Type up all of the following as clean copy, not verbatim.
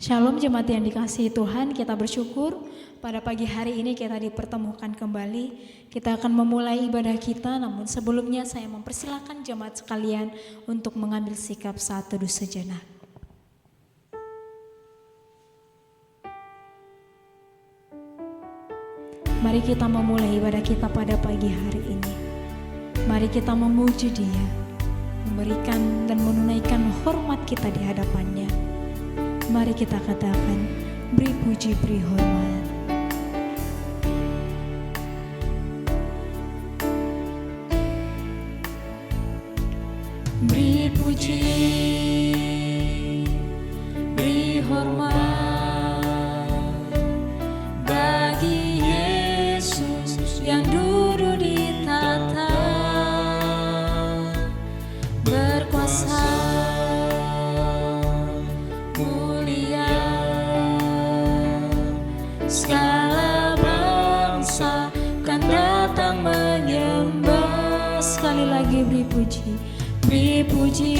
Shalom jemaat yang dikasihi Tuhan, kita bersyukur pada pagi hari ini kita dipertemukan kembali. Kita akan memulai ibadah kita, namun sebelumnya saya mempersilakan jemaat sekalian untuk mengambil sikap saat teduh sejenak. Mari kita memulai ibadah kita pada pagi hari ini. Mari kita memuji Dia, memberikan dan menunaikan hormat kita di hadapannya. Mari kita katakan, beri puji, beri hormat. Beri puji, beri hormat bagi Yesus yang duduk di tahta berkuasa. Segala bangsa kan datang menyembah. Sekali lagi beri puji, beri puji,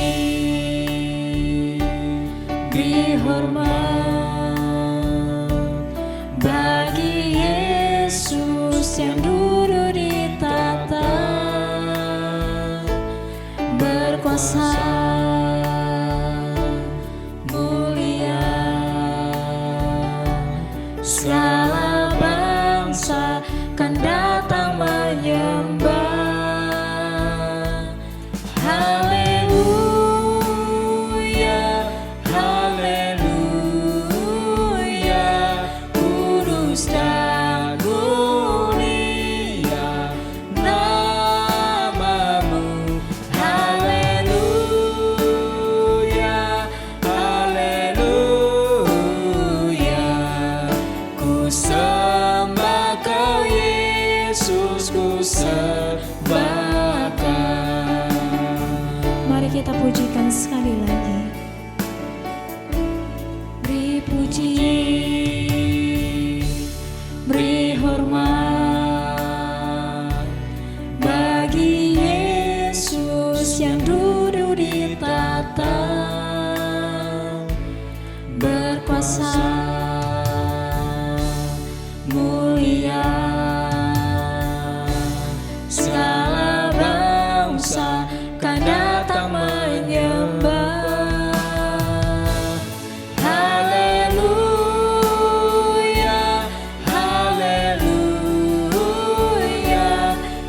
beri hormat bagi Yesus yang duduk di tahta berkuasa. Segala bangsa kan datang menyembah. Haleluya, haleluya, kudus dan mulia namamu. Haleluya, haleluya, sembah Kau Yesus, ku sembah Kau. Mari kita pujikan sekali lagi. Beri puji, beri hormat bagi Yesus yang duduk di tahta berkuasa. Mulia, segala bangsa kan datang menyembah. Haleluya, haleluya,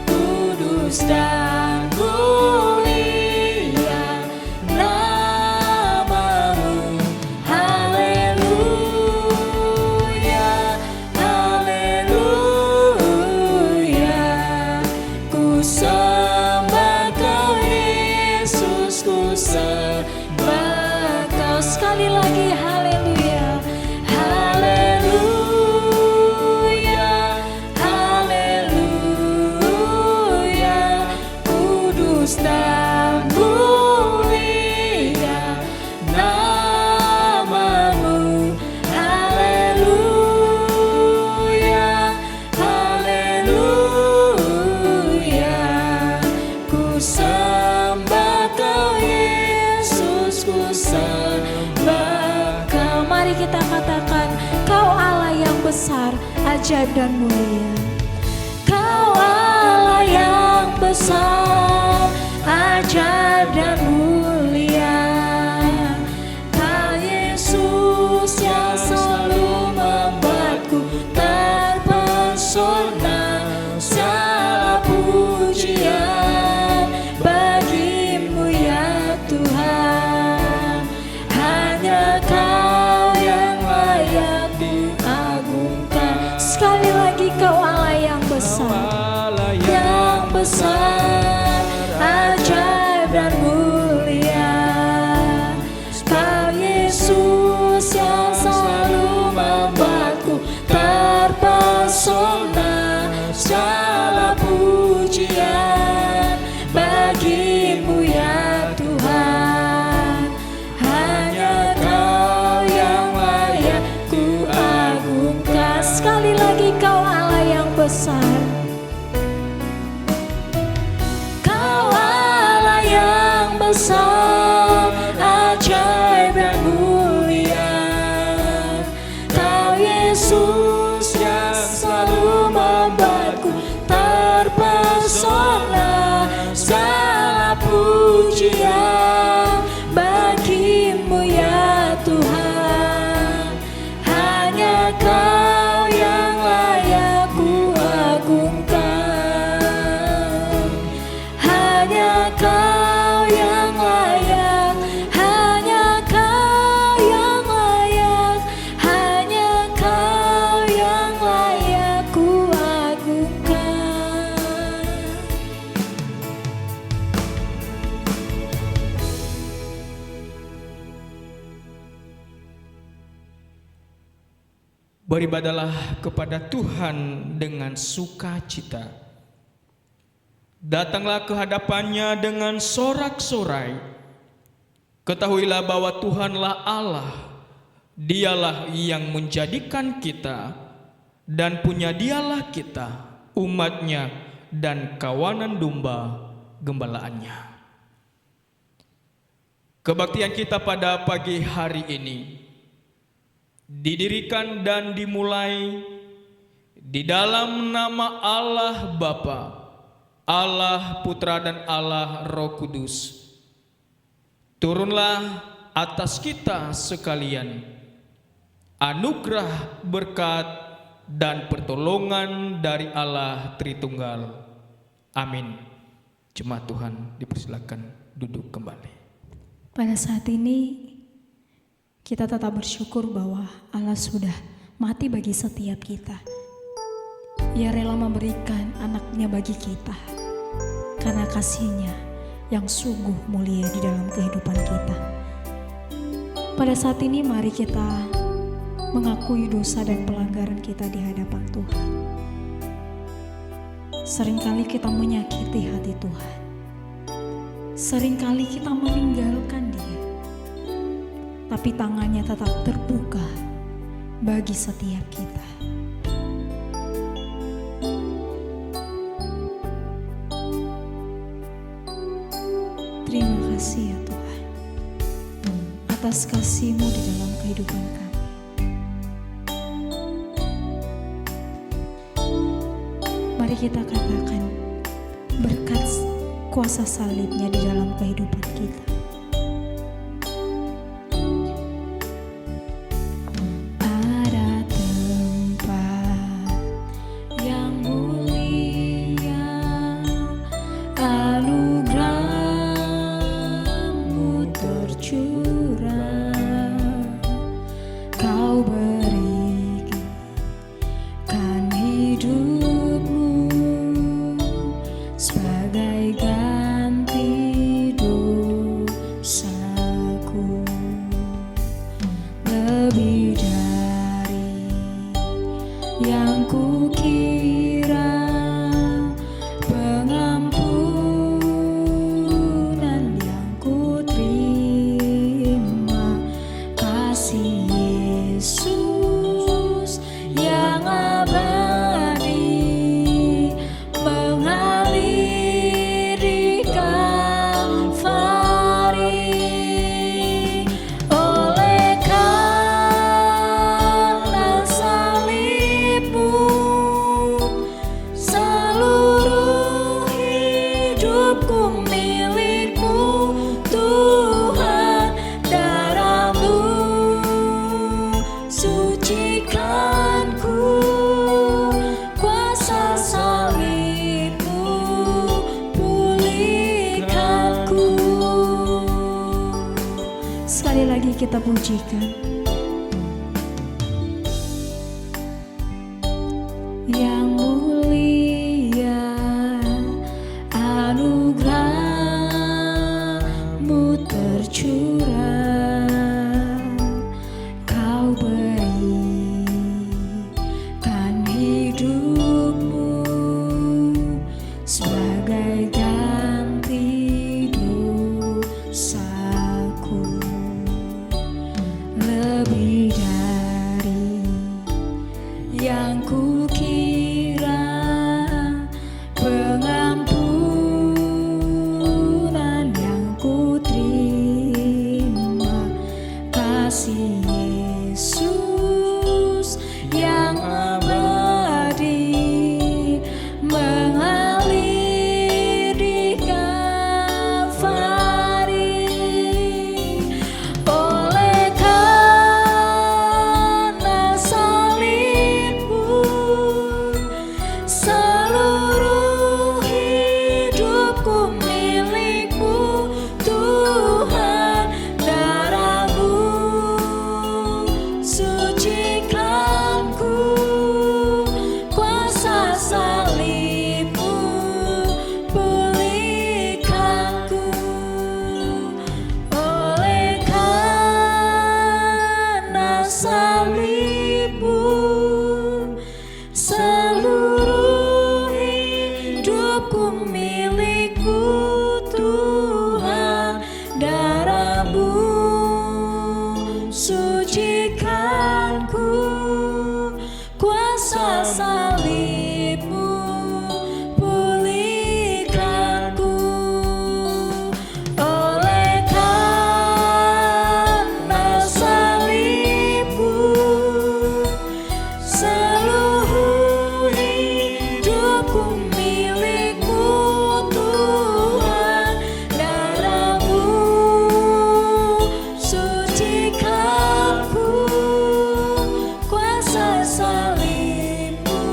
kudus dan mulia namamu. Haleluya, sembah Kau Yesus, ku sembah Kau. Sekali lagi haleluya, haleluya, haleluya, kudus dan mulia namamu. Haleluya, haleluya, sembah Kau Yesus, ku sembah Kau. Mari kita katakan, Kau Allah yang besar, ajaib dan mulia. Kau Allah yang besar, ajaib dan mulia. Kau Yesus yang selalu membuatku terpesona. Segala pujian bagimu ya Tuhan, hanya Kau yang layak diagungkan. Sekali lagi, Kau Allah yang besar, yang besar, ajaib dan mulia. Kau Yesus yang selalu membuatku terpesona. Segala pujian bagimu ya Tuhan, hanya Kau yang layak ku agungkan. Sekali lagi, Kau Allah yang besar, Kau Allah yang besar, ajaib dan mulia. beribadalah kepada Tuhan dengan sukacita. Datanglah ke hadapannya dengan sorak-sorai. Ketahuilah bahwa Tuhanlah Allah. Dialah yang menjadikan kita, dan punya Dialah kita, umatnya dan kawanan domba gembalaannya. Kebaktian kita pada pagi hari ini didirikan dan dimulai di dalam nama Allah Bapa, Allah Putra dan Allah Roh Kudus. Turunlah atas kita sekalian anugerah, berkat, dan pertolongan dari Allah Tritunggal. Amin. Jemaat Tuhan dipersilakan duduk kembali. Pada saat ini kita tetap bersyukur bahwa Allah sudah mati bagi setiap kita. Ia rela memberikan anaknya bagi kita karena kasih-Nya yang sungguh mulia di dalam kehidupan kita. Pada saat ini mari kita mengakui dosa dan pelanggaran kita di hadapan Tuhan. Seringkali kita menyakiti hati Tuhan. Seringkali kita meninggalkan Dia. Tapi tangannya tetap terbuka bagi setiap kita. Terima kasih ya Tuhan atas kasih-Mu di dalam kehidupan kami. Mari kita katakan berkat kuasa salib-Nya di dalam kehidupan kita. Sekali lagi kita pujikan. Yang mulia anugerah-Mu tercurah, Kau berikan hidup-Mu sebagai ganti dosaku. Lebih dari yang kukira, Ku milikmu Tuhan, darah-Mu sucikanku, kuasa salib-Mu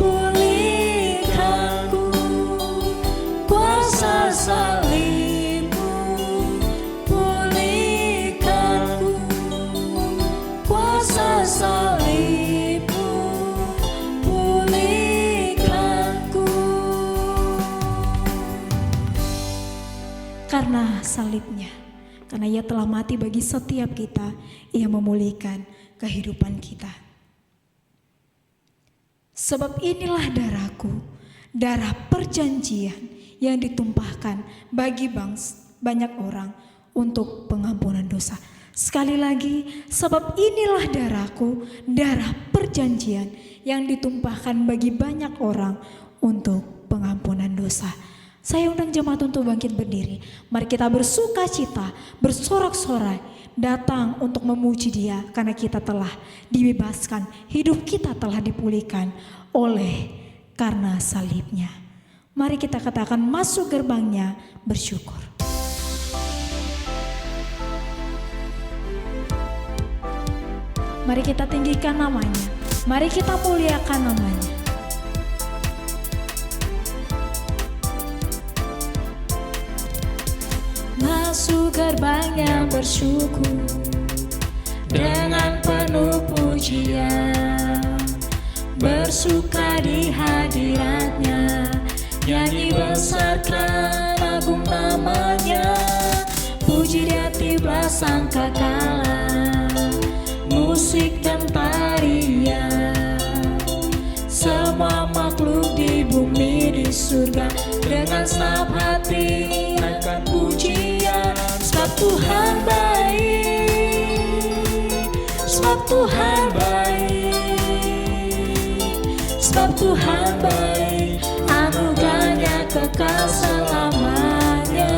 pulihkanku, kuasa salib-Mu pulihkanku, kuasa salib-Mu pulihkanku. Karena salibnya, karena Ia telah mati bagi setiap kita, Ia memulihkan kehidupan kita. Sebab inilah darah-Ku, darah perjanjian yang ditumpahkan bagi banyak orang untuk pengampunan dosa. Sekali lagi, sebab inilah darah-Ku, darah perjanjian yang ditumpahkan bagi banyak orang untuk pengampunan dosa. Saya undang jemaat untuk bangkit berdiri. Mari kita bersuka cita, bersorak-sorai, datang untuk memuji Dia karena kita telah dibebaskan, hidup kita telah dipulihkan oleh karena salibnya. Mari kita katakan masuk gerbangnya bersyukur. Mari kita tinggikan namanya, mari kita muliakan namanya. Masuk gerbangnya bersyukur dengan penuh pujian, bersuka di hadiratnya, nyanyi besarkan agung namanya, puji di hati belasang kekala, musik dan tarian, semua makhluk di bumi di surga dengan senap hati akan pujian. Sebab Tuhan baik, sebab Tuhan baik, sebab Tuhan baik, anugerahnya kekal selamanya.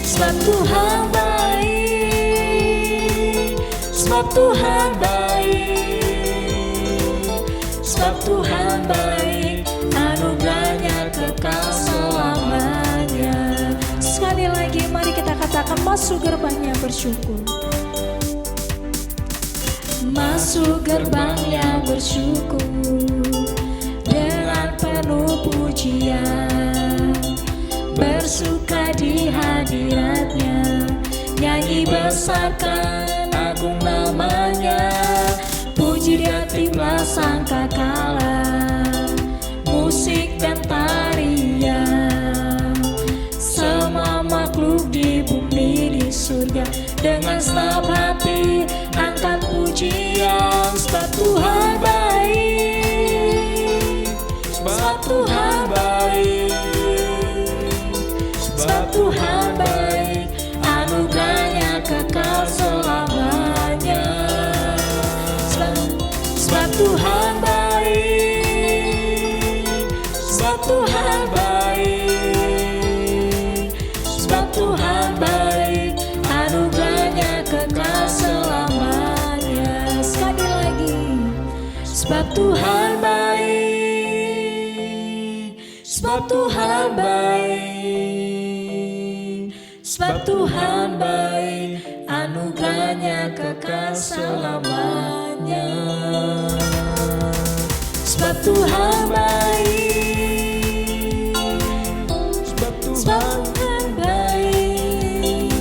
Sebab Tuhan baik, sebab Tuhan baik, sebab Tuhan baik, anugerahnya kekal selamanya. Sekali lagi mari kita katakan masuk gerbangnya bersyukur. Masuk gerbangnya bersyukur dengan penuh pujian, bersuka di hadiratnya, nyanyi besarkan agung namanya, puji di hati belasang kekala, musik dan tarian, semua makhluk di bumi di surga dengan senap hati angkat pujian. Sebab Tuhan baik, sebab Tuhan baik, sebab Tuhan baik, anugerahnya kekal selamanya. Sebab Tuhan baik, sebab Tuhan baik, sebab Tuhan baik, anugerahnya kekal selamanya. Sekali lagi, sebab Tuhan baik, sebab Tuhan baik, sebab Tuhan baik, anugerahnya kekal selamanya. Sebab Tuhan baik, sebab Tuhan baik,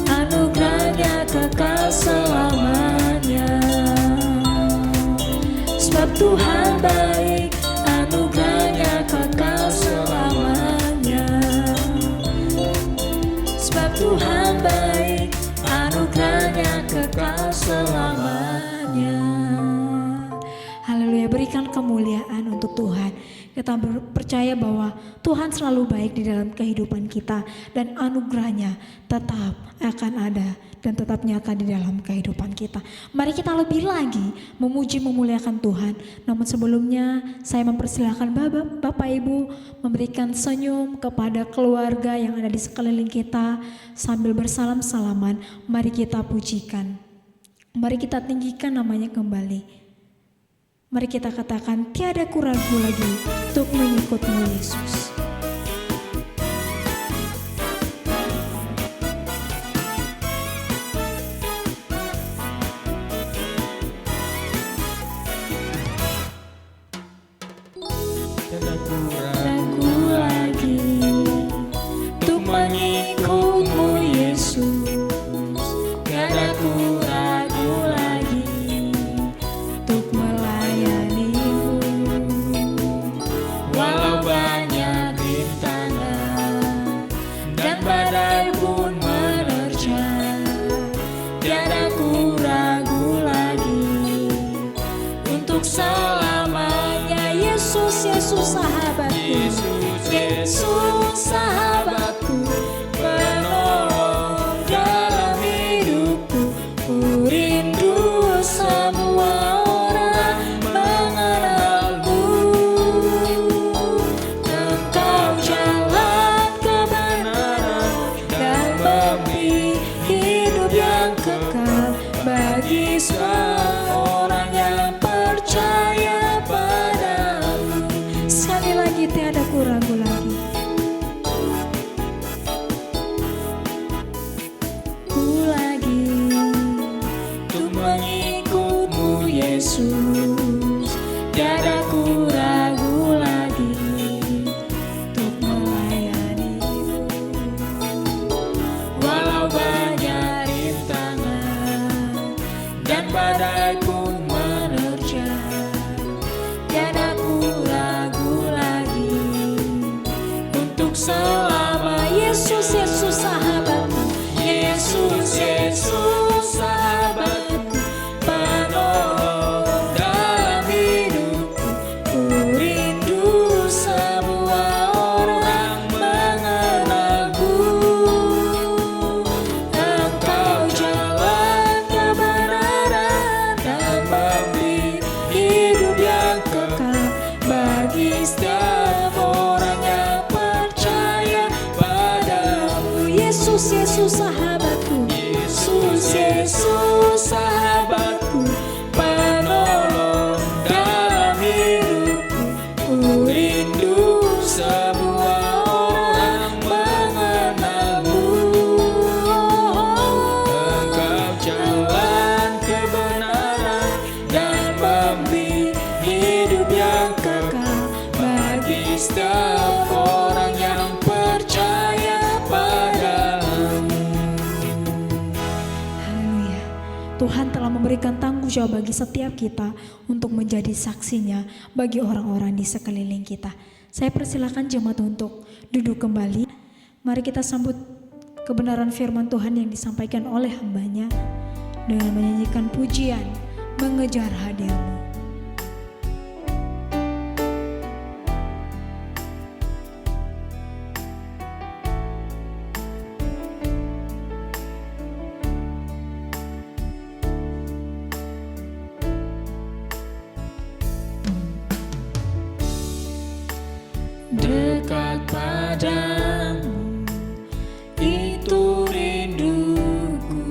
anugerahnya kekal selamanya. Sebab Tuhan baik, anugerahnya kekal selamanya. Sebab Tuhan baik, anugerahnya kekal selamanya. Haleluya, berikan kemuliaan untuk Tuhan. Kita percaya bahwa Tuhan selalu baik di dalam kehidupan kita dan anugerahnya tetap akan ada dan tetap nyata di dalam kehidupan kita. Mari kita lebih lagi memuji memuliakan Tuhan. Namun sebelumnya saya mempersilahkan Bapak Ibu memberikan senyum kepada keluarga yang ada di sekeliling kita sambil bersalam-salaman. Mari kita pujikan, mari kita tinggikan namanya kembali. Mari kita katakan, tiada ku ragu lagi untuk mengikut-Mu Yesus. Tiada ku Ragu lagi untuk mengikut-Mu Yesus. Tiada ku ragu lagi untuk melayani-Mu. Walau banyak rintangan dan badai pun menerjang, tiada ku ragu lagi untuk selamanya. Yesus, Yesus sahabatku, Yesus sahabatku, penolong dalam hidupku. Ku rindu semua orang mengenalmu. Engkau jalan kebenaran dan memberi hidup yang kekal bagi semua orang yang percaya padamu. Sekali lagi, tiada ku ragu lagi. Ku lagi untuk mengikut-Mu Yesus. Tiada ku ragu lagi untuk melayani-Mu. Walau banyak rintangan dan badai pun menerjang, tiada ku ragu lagi untuk selama. Yesus, Yesus sahabatku, Yesus, Yesus sahabatku, penolong dalam hidupku. Ku rindu semua orang mengenalmu. Engkau jalan kebenaran dan memberi hidup yang kekal bagi setiap orang yang percaya padamu. Yesus, Yesus sahabatku, Yesus, Yesus sahabatku, penolong dalam hidupku. Ku rindu semua orang mengenalmu. Engkau jalan kebenaran dan memberi hidup yang kekal bagi setiap orang yang percaya padamu. Haleluya. Tuhan telah memberikan tanggung jawab bagi setiap kita untuk menjadi saksinya bagi orang-orang di sekeliling kita. Saya persilakan jemaat untuk duduk kembali. Mari kita sambut kebenaran firman Tuhan yang disampaikan oleh hamba-Nya dengan menyanyikan pujian Mengejar Hadiah-Mu. Dekat padamu itu rinduku,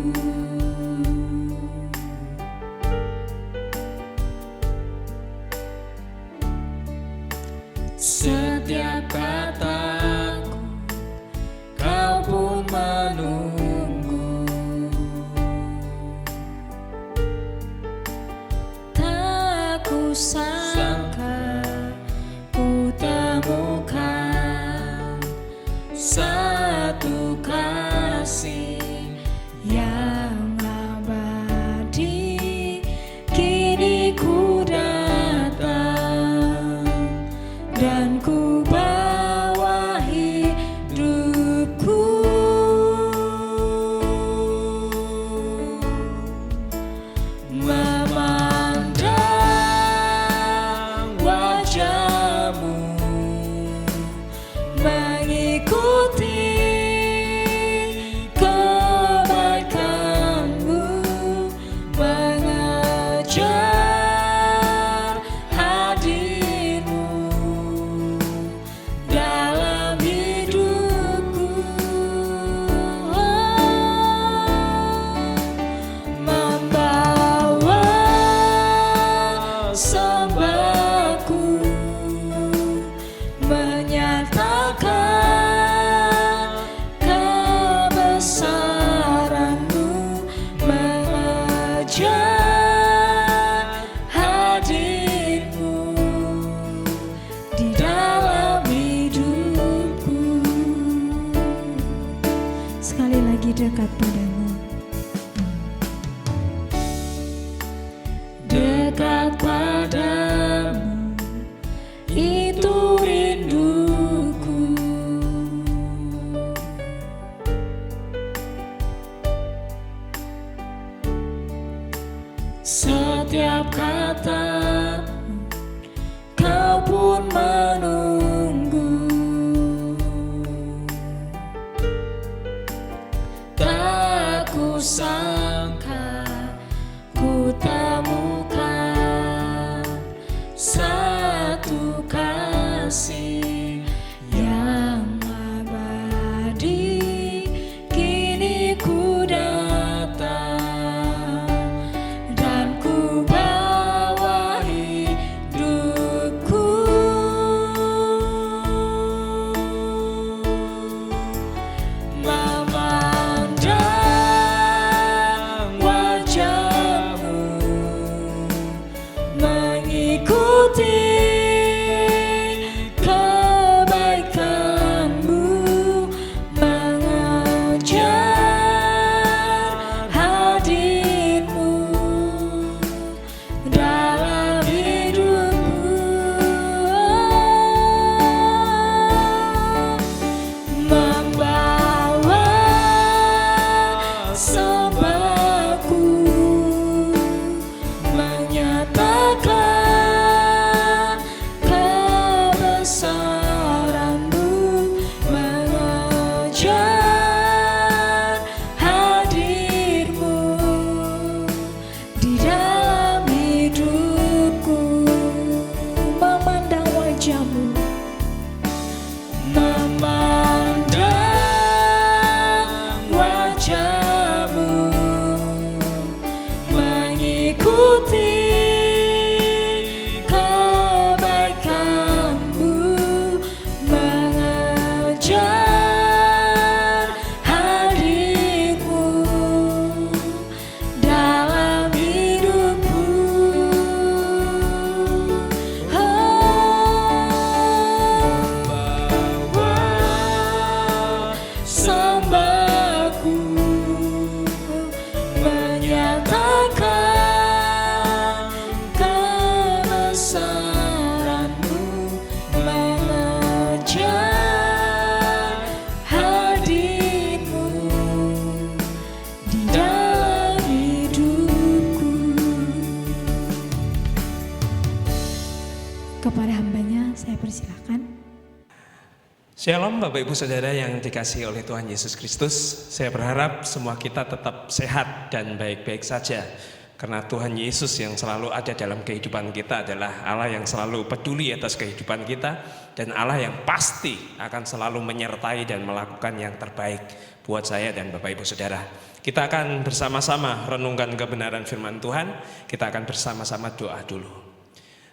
setiap kataku kau pun menunggu. Tak kusangka ku temukan satu kasih yang abadi. Kini ku datang dan ku bawa hidupku. Memandang wajah-Mu, mengikuti kebaikan-Mu, mengejar hadir-Mu dalam hidupku. Membawa sembah dekat padamu. Dekat padamu, itu rinduku. Setiap kata kau pun menunggu. Tak kusangka ku temukan satu kasih yang abadi. Kini ku datang dan ku bawa hidupku. Memandang wajahmu, mengikuti kebaikanmu, mengejar hadirmu dalam hidupku. Membawa sembahku, menyatakan kebesaranmu, mengejar hadirmu di dalam hidupku. Memandang wajahmu, memandang wajahmu, mengikuti kebaikanmu, mengejar hadirmu dalam hidupku. Bawa sembahku, menyatakan kebesaranmu, mengejar hadirmu di dalam hidupku. Kepada hambanya saya persilakan. Shalom Bapak Ibu Saudara yang dikasihi oleh Tuhan Yesus Kristus. Saya berharap semua kita tetap sehat dan baik-baik saja. Karena Tuhan Yesus yang selalu ada dalam kehidupan kita adalah Allah yang selalu peduli atas kehidupan kita. Dan Allah yang pasti akan selalu menyertai dan melakukan yang terbaik buat saya dan Bapak Ibu Saudara. Kita akan bersama-sama renungkan kebenaran firman Tuhan. Kita akan bersama-sama doa dulu.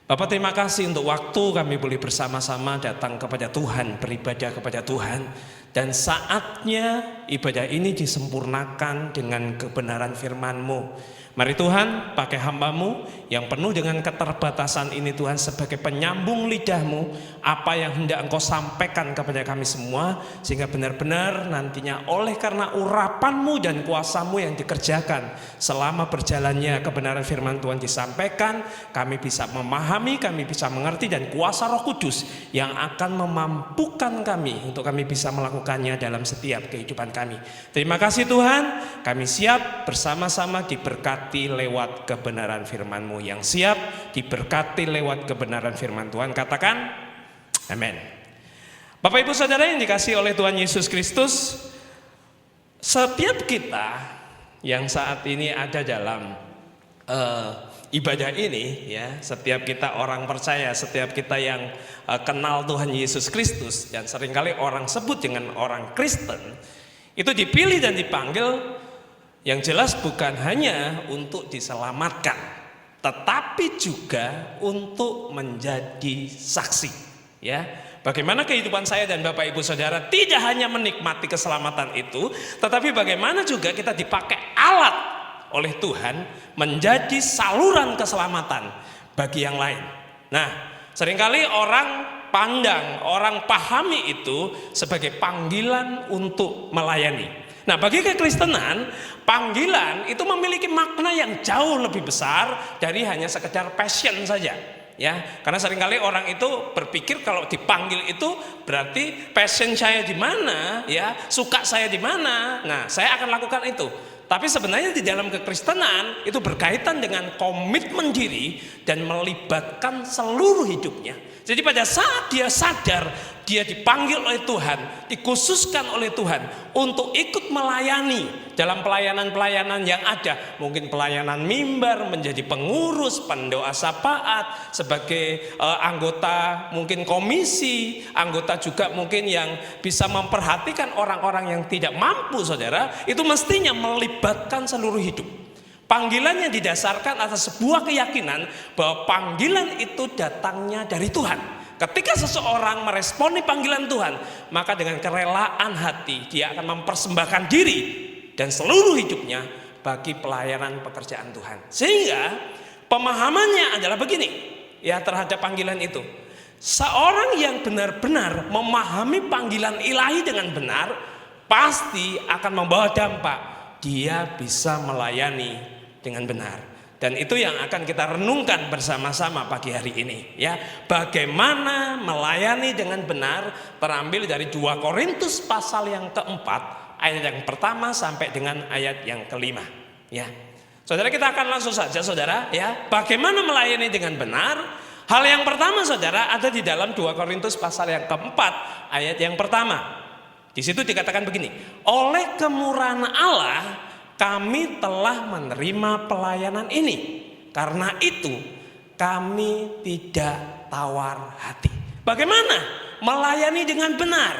Bapak, terima kasih untuk waktu kami boleh bersama-sama datang kepada Tuhan, beribadah kepada Tuhan. Dan saatnya ibadah ini disempurnakan dengan kebenaran firman-Mu. Mari Tuhan, pakai hamba-Mu yang penuh dengan keterbatasan ini Tuhan sebagai penyambung lidah-Mu, apa yang hendak Engkau sampaikan kepada kami semua, sehingga benar-benar nantinya oleh karena urapan-Mu dan kuasa-Mu yang dikerjakan selama berjalannya kebenaran firman Tuhan disampaikan, kami bisa memahami, kami bisa mengerti, dan kuasa Roh Kudus yang akan memampukan kami untuk kami bisa melakukannya dalam setiap kehidupan kami. Terima kasih Tuhan, kami siap bersama-sama diberkati lewat kebenaran firman-Mu, yang siap diberkati lewat kebenaran firman Tuhan. Katakan amin. Bapak Ibu Saudara yang dikasihi oleh Tuhan Yesus Kristus, setiap kita yang saat ini ada dalam ibadah ini, ya, setiap kita orang percaya, setiap kita yang kenal Tuhan Yesus Kristus, dan seringkali orang sebut dengan orang Kristen, itu dipilih dan dipanggil yang jelas bukan hanya untuk diselamatkan, tetapi juga untuk menjadi saksi. Ya, bagaimana kehidupan saya dan Bapak Ibu Saudara tidak hanya menikmati keselamatan itu, tetapi bagaimana juga kita dipakai alat oleh Tuhan menjadi saluran keselamatan bagi yang lain. Nah, seringkali orang pandang, orang pahami itu sebagai panggilan untuk melayani. Nah, bagi kekristenan, panggilan itu memiliki makna yang jauh lebih besar dari hanya sekedar passion saja. Ya, karena seringkali orang itu berpikir kalau dipanggil itu berarti passion saya di mana, ya, suka saya di mana. Nah, saya akan lakukan itu. Tapi sebenarnya di dalam kekristenan itu berkaitan dengan komitmen diri dan melibatkan seluruh hidupnya. Jadi pada saat dia sadar dia dipanggil oleh Tuhan, dikhususkan oleh Tuhan untuk ikut melayani dalam pelayanan-pelayanan yang ada. Mungkin pelayanan mimbar, menjadi pengurus, pendoa syafaat, sebagai anggota mungkin komisi, anggota juga mungkin yang bisa memperhatikan orang-orang yang tidak mampu, saudara. Itu mestinya melibatkan seluruh hidup. Panggilannya didasarkan atas sebuah keyakinan bahwa panggilan itu datangnya dari Tuhan. Ketika seseorang meresponi panggilan Tuhan, maka dengan kerelaan hati dia akan mempersembahkan diri dan seluruh hidupnya bagi pelayanan pekerjaan Tuhan. Sehingga pemahamannya adalah begini, ya, terhadap panggilan itu. Seorang yang benar-benar memahami panggilan ilahi dengan benar pasti akan membawa dampak. Dia bisa melayani dengan benar. Dan itu yang akan kita renungkan bersama-sama pagi hari ini, ya. Bagaimana melayani dengan benar terambil dari 2 Korintus pasal yang keempat, ayat yang pertama sampai dengan ayat yang kelima, ya. Saudara, kita akan langsung saja, saudara, ya. Bagaimana melayani dengan benar? Hal yang pertama, saudara, ada di dalam 2 Korintus pasal yang keempat, ayat yang pertama. Di situ dikatakan begini, oleh kemurahan Allah kami telah menerima pelayanan ini. Karena itu kami tidak tawar hati. Bagaimana melayani dengan benar?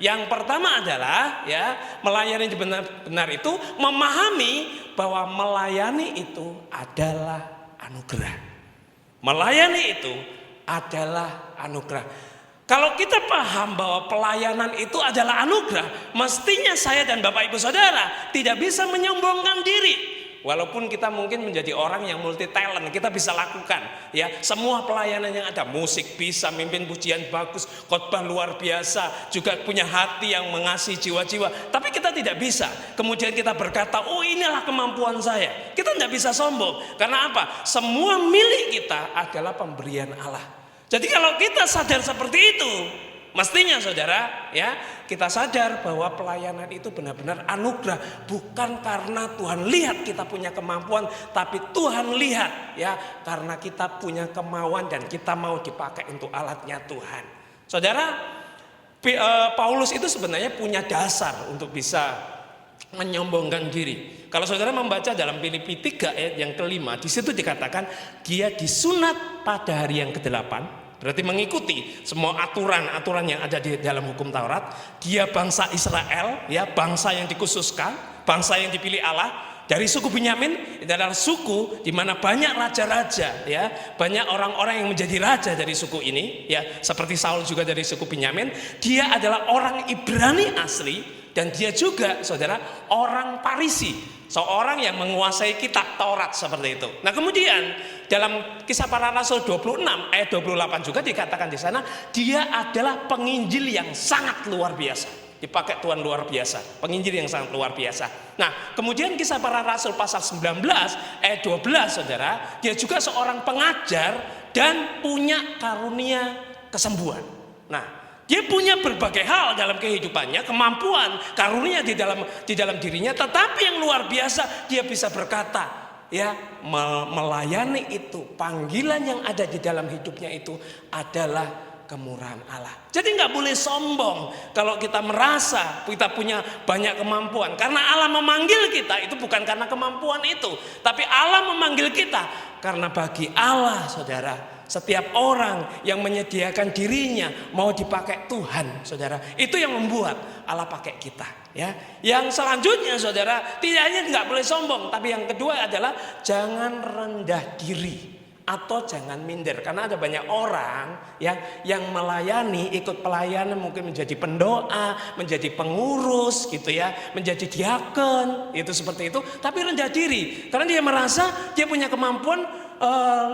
Yang pertama adalah, ya, melayani dengan benar itu memahami bahwa melayani itu adalah anugerah. Melayani itu adalah anugerah. Kalau kita paham bahwa pelayanan itu adalah anugerah, mestinya saya dan Bapak Ibu Saudara tidak bisa menyombongkan diri. Walaupun kita mungkin menjadi orang yang multi talent, kita bisa lakukan, ya, semua pelayanan yang ada, musik bisa, mimpin pujian bagus, khotbah luar biasa, juga punya hati yang mengasihi jiwa-jiwa. Tapi kita tidak bisa kemudian kita berkata, oh inilah kemampuan saya. Kita tidak bisa sombong. Karena apa? Semua milik kita adalah pemberian Allah. Jadi kalau kita sadar seperti itu, mestinya, saudara, ya, kita sadar bahwa pelayanan itu benar-benar anugerah, bukan karena Tuhan lihat kita punya kemampuan, tapi Tuhan lihat, ya, karena kita punya kemauan dan kita mau dipakai untuk alatnya Tuhan. Saudara, Paulus itu sebenarnya punya dasar untuk bisa menyombongkan diri. Kalau saudara membaca dalam Filipi 3 ayat yang kelima, di situ dikatakan dia disunat pada hari yang ke-8, berarti mengikuti semua aturan-aturan yang ada di dalam hukum Taurat. Dia bangsa Israel, ya, bangsa yang dikhususkan, bangsa yang dipilih Allah. Dari suku Benyamin, itu adalah suku di mana banyak raja-raja, ya, banyak orang-orang yang menjadi raja dari suku ini, ya, seperti Saul juga dari suku Benyamin. Dia adalah orang Ibrani asli. Dan dia juga, saudara, orang Parisi, seorang yang menguasai kitab Taurat seperti itu. Nah, kemudian dalam Kisah Para Rasul 26 ayat 28 juga dikatakan di sana, dia adalah penginjil yang sangat luar biasa. Dipakai Tuhan luar biasa, penginjil yang sangat luar biasa. Nah, kemudian Kisah Para Rasul pasal 19 ayat 12, saudara, dia juga seorang pengajar dan punya karunia kesembuhan. Nah, dia punya berbagai hal dalam kehidupannya, kemampuan, karunia di dalam dirinya, tetapi yang luar biasa dia bisa berkata, ya, melayani itu, panggilan yang ada di dalam hidupnya itu adalah kemurahan Allah. Jadi nggak boleh sombong kalau kita merasa kita punya banyak kemampuan, karena Allah memanggil kita itu bukan karena kemampuan itu, tapi Allah memanggil kita karena bagi Allah, saudara, setiap orang yang menyediakan dirinya mau dipakai Tuhan, saudara, itu yang membuat Allah pakai kita, ya. Yang selanjutnya, saudara, tidak hanya nggak boleh sombong, tapi yang kedua adalah jangan rendah diri atau jangan minder. Karena ada banyak orang yang melayani, ikut pelayanan, mungkin menjadi pendoa, menjadi pengurus, gitu ya, menjadi diakon, itu seperti itu, tapi rendah diri karena dia merasa dia punya kemampuan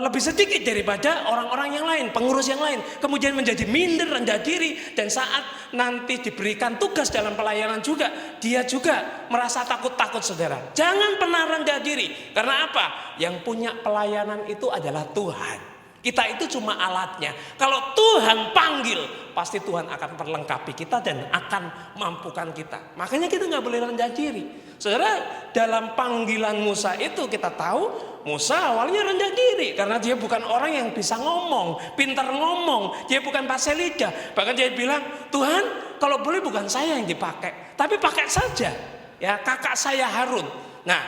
lebih sedikit daripada orang-orang yang lain, pengurus yang lain. Kemudian menjadi minder, rendah diri, dan saat nanti diberikan tugas dalam pelayanan juga, dia juga merasa takut-takut, saudara. Jangan pernah rendah diri. Karena apa? Yang punya pelayanan itu adalah Tuhan. Kita itu cuma alatnya. Kalau Tuhan panggil, pasti Tuhan akan perlengkapi kita dan akan mampukan kita. Makanya kita nggak boleh rendah diri. Saudara, dalam panggilan Musa itu kita tahu Musa awalnya rendah diri karena dia bukan orang yang bisa ngomong, pintar ngomong, dia bukan pasal lidah. Bahkan dia bilang, Tuhan, kalau boleh bukan saya yang dipakai, tapi pakai saja ya kakak saya Harun. Nah,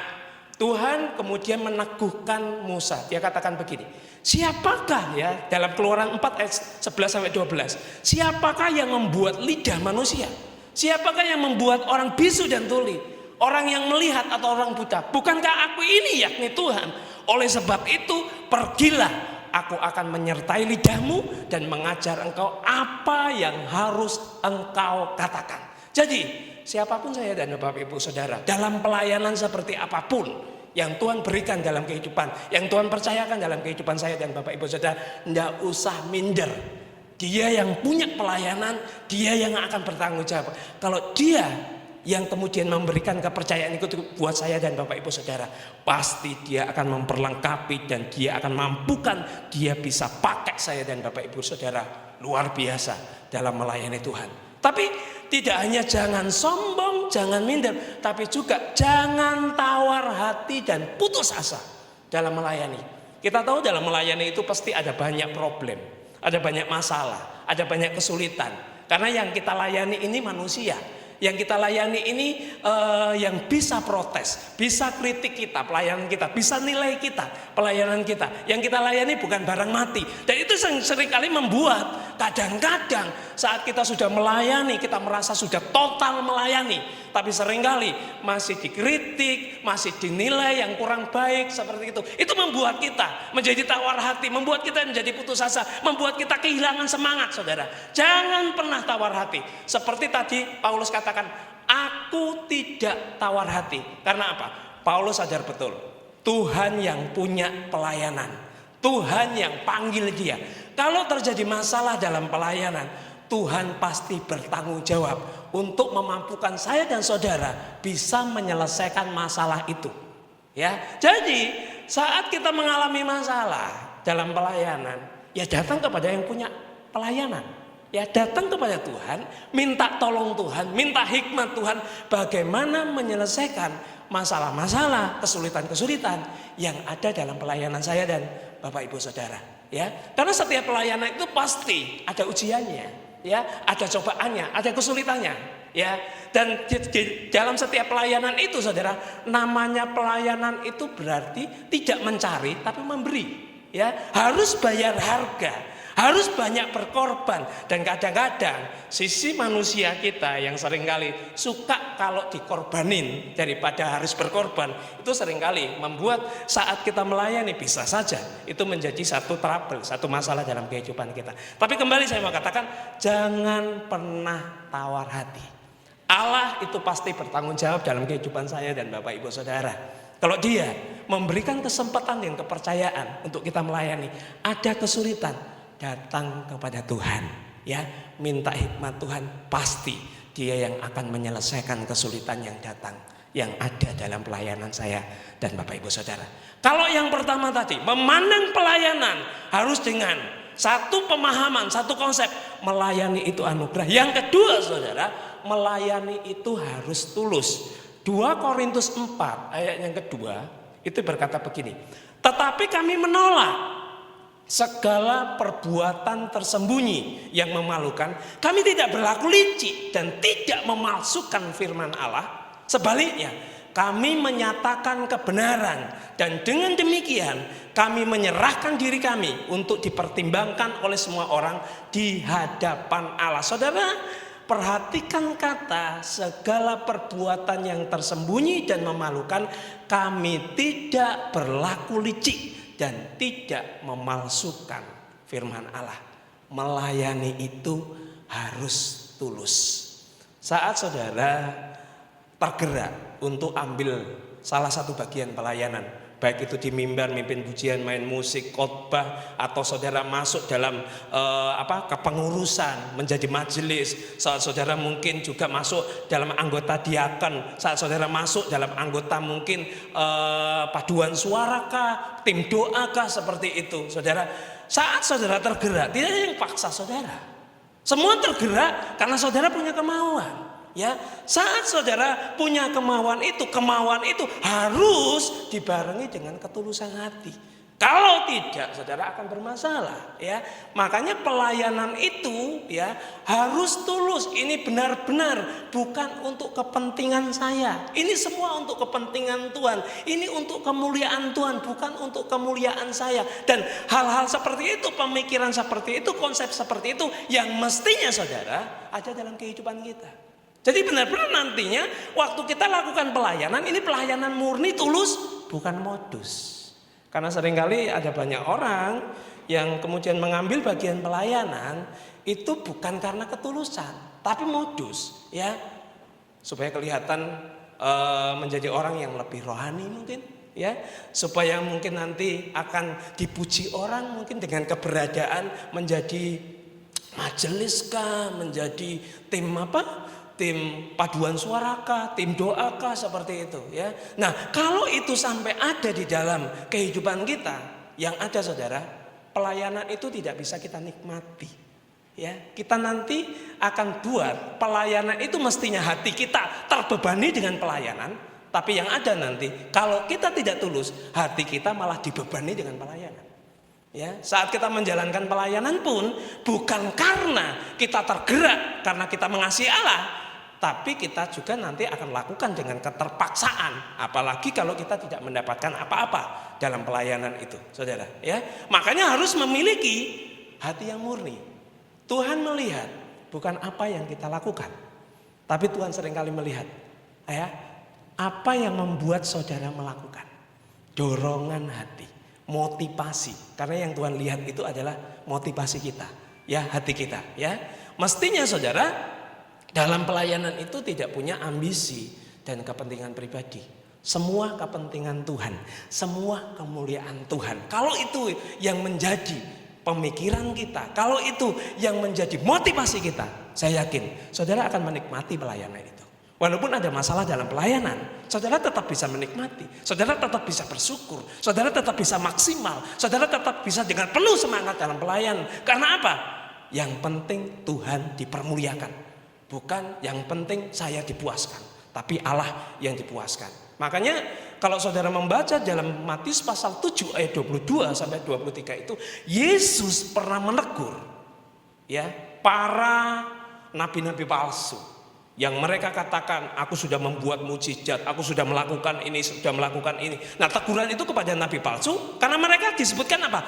Tuhan kemudian meneguhkan Musa. Dia katakan begini, siapakah ya, dalam Keluaran 4 ayat 11 sampai 12, siapakah yang membuat lidah manusia? Siapakah yang membuat orang bisu dan tuli? Orang yang melihat atau orang buta? Bukankah aku ini, yakni Tuhan? Oleh sebab itu pergilah, aku akan menyertai lidahmu dan mengajar engkau apa yang harus engkau katakan. Jadi siapapun saya dan Bapak Ibu Saudara, dalam pelayanan seperti apapun yang Tuhan berikan dalam kehidupan, yang Tuhan percayakan dalam kehidupan saya dan Bapak Ibu Saudara, tidak usah minder. Dia yang punya pelayanan, dia yang akan bertanggung jawab. Kalau dia yang kemudian memberikan kepercayaan itu buat saya dan Bapak Ibu Saudara, pasti dia akan memperlengkapi dan dia akan mampukan, dia bisa pakai saya dan Bapak Ibu Saudara luar biasa dalam melayani Tuhan. Tapi tidak hanya jangan sombong, jangan minder, tapi juga jangan tawar hati dan putus asa dalam melayani. Kita tahu dalam melayani itu pasti ada banyak problem, ada banyak masalah, ada banyak kesulitan. Karena yang kita layani ini manusia. Yang kita layani ini yang bisa protes, bisa kritik kita, pelayanan kita, bisa nilai kita, pelayanan kita. Yang kita layani bukan barang mati. Dan itu seringkali membuat kadang-kadang saat kita sudah melayani, kita merasa sudah total melayani. Tapi seringkali masih dikritik, masih dinilai yang kurang baik seperti itu. Itu membuat kita menjadi tawar hati, membuat kita menjadi putus asa, membuat kita kehilangan semangat, saudara. Jangan pernah tawar hati. Seperti tadi Paulus katakan, aku tidak tawar hati. Karena apa? Paulus sadar betul, Tuhan yang punya pelayanan, Tuhan yang panggil dia. Kalau terjadi masalah dalam pelayanan, Tuhan pasti bertanggung jawab untuk memampukan saya dan saudara bisa menyelesaikan masalah itu. Ya, jadi saat kita mengalami masalah dalam pelayanan, ya datang kepada yang punya pelayanan. Ya datang kepada Tuhan, minta tolong Tuhan, minta hikmat Tuhan bagaimana menyelesaikan masalah-masalah, kesulitan-kesulitan yang ada dalam pelayanan saya dan Bapak Ibu Saudara. Ya, karena setiap pelayanan itu pasti ada ujiannya, ya, ada cobaannya, ada kesulitannya, ya. Dan di dalam setiap pelayanan itu, saudara, namanya pelayanan itu berarti tidak mencari tapi memberi, ya. Harus bayar harga, harus banyak berkorban. Dan kadang-kadang sisi manusia kita yang seringkali suka kalau dikorbanin daripada harus berkorban, itu seringkali membuat saat kita melayani bisa saja itu menjadi satu trouble, satu masalah dalam kehidupan kita. Tapi kembali saya mau katakan, jangan pernah tawar hati. Allah itu pasti bertanggung jawab dalam kehidupan saya dan Bapak Ibu Saudara. Kalau dia memberikan kesempatan dan kepercayaan untuk kita melayani, ada kesulitan, datang kepada Tuhan, ya, minta hikmat Tuhan, pasti dia yang akan menyelesaikan kesulitan yang datang, yang ada dalam pelayanan saya dan Bapak Ibu Saudara. Kalau yang pertama tadi, memandang pelayanan harus dengan satu pemahaman, satu konsep, melayani itu anugerah. Yang kedua, saudara, melayani itu harus tulus. 2 Korintus 4 ayat yang kedua itu berkata begini, tetapi kami menolak segala perbuatan tersembunyi yang memalukan. Kami tidak berlaku licik dan tidak memalsukan firman Allah. Sebaliknya, kami menyatakan kebenaran dan dengan demikian kami menyerahkan diri kami untuk dipertimbangkan oleh semua orang di hadapan Allah. Saudara, perhatikan kata segala perbuatan yang tersembunyi dan memalukan. Kami tidak berlaku licik dan tidak memalsukan firman Allah. Melayani itu harus tulus. Saat saudara tergerak untuk ambil salah satu bagian pelayanan, Baik itu di mimbar, mimpin pujian, main musik, khotbah, atau saudara masuk dalam kepengurusan, menjadi majelis. Saat saudara mungkin juga masuk dalam anggota diaken, saat saudara masuk dalam anggota mungkin paduan suara kah, tim doa kah, seperti itu. Saudara, saat saudara tergerak, tidak ada yang paksa saudara. Semua tergerak karena saudara punya kemauan. Ya, saat saudara punya kemauan itu harus dibarengi dengan ketulusan hati. Kalau tidak, saudara akan bermasalah, ya. Makanya pelayanan itu, ya, harus tulus. Ini benar-benar bukan untuk kepentingan saya. Ini semua untuk kepentingan Tuhan. Ini untuk kemuliaan Tuhan, bukan untuk kemuliaan saya. Dan hal-hal seperti itu, pemikiran seperti itu, konsep seperti itu yang mestinya saudara ada dalam kehidupan kita. Jadi benar-benar nantinya waktu kita lakukan pelayanan, ini pelayanan murni, tulus, bukan modus. Karena seringkali ada banyak orang yang kemudian mengambil bagian pelayanan itu bukan karena ketulusan, tapi modus, ya, supaya kelihatan menjadi orang yang lebih rohani mungkin, ya, supaya mungkin nanti akan dipuji orang mungkin dengan keberadaan menjadi majelis kah, menjadi tim tim paduan suarakah, tim doakah, seperti itu, ya. Nah, kalau itu sampai ada di dalam kehidupan kita, yang ada saudara, pelayanan itu tidak bisa kita nikmati, ya. Kita nanti akan buat pelayanan itu mestinya hati kita terbebani dengan pelayanan, tapi yang ada nanti kalau kita tidak tulus, hati kita malah dibebani dengan pelayanan. Ya, saat kita menjalankan pelayanan pun bukan karena kita tergerak karena kita mengasihi Allah, tapi kita juga nanti akan lakukan dengan keterpaksaan, apalagi kalau kita tidak mendapatkan apa-apa dalam pelayanan itu, saudara. Ya, makanya harus memiliki hati yang murni. Tuhan melihat bukan apa yang kita lakukan, tapi Tuhan seringkali melihat, ya, apa yang membuat saudara melakukan. Dorongan hati, motivasi. Karena yang Tuhan lihat itu adalah motivasi kita, ya, hati kita. Ya, mestinya saudara dalam pelayanan itu tidak punya ambisi dan kepentingan pribadi. Semua kepentingan Tuhan, semua kemuliaan Tuhan. Kalau itu yang menjadi pemikiran kita, kalau itu yang menjadi motivasi kita, saya yakin saudara akan menikmati pelayanan itu. Walaupun ada masalah dalam pelayanan, saudara tetap bisa menikmati, saudara tetap bisa bersyukur, saudara tetap bisa maksimal, saudara tetap bisa dengan penuh semangat dalam pelayanan. Karena apa? Yang penting Tuhan dipermuliakan. Bukan yang penting saya dipuaskan, tapi Allah yang dipuaskan. Makanya kalau saudara membaca dalam Matius pasal 7 ayat 22 sampai 23 itu, Yesus pernah menegur, ya, para nabi-nabi palsu yang mereka katakan, aku sudah membuat mukjizat, aku sudah melakukan ini, sudah melakukan ini. Nah, teguran itu kepada nabi palsu karena mereka disebutkan apa?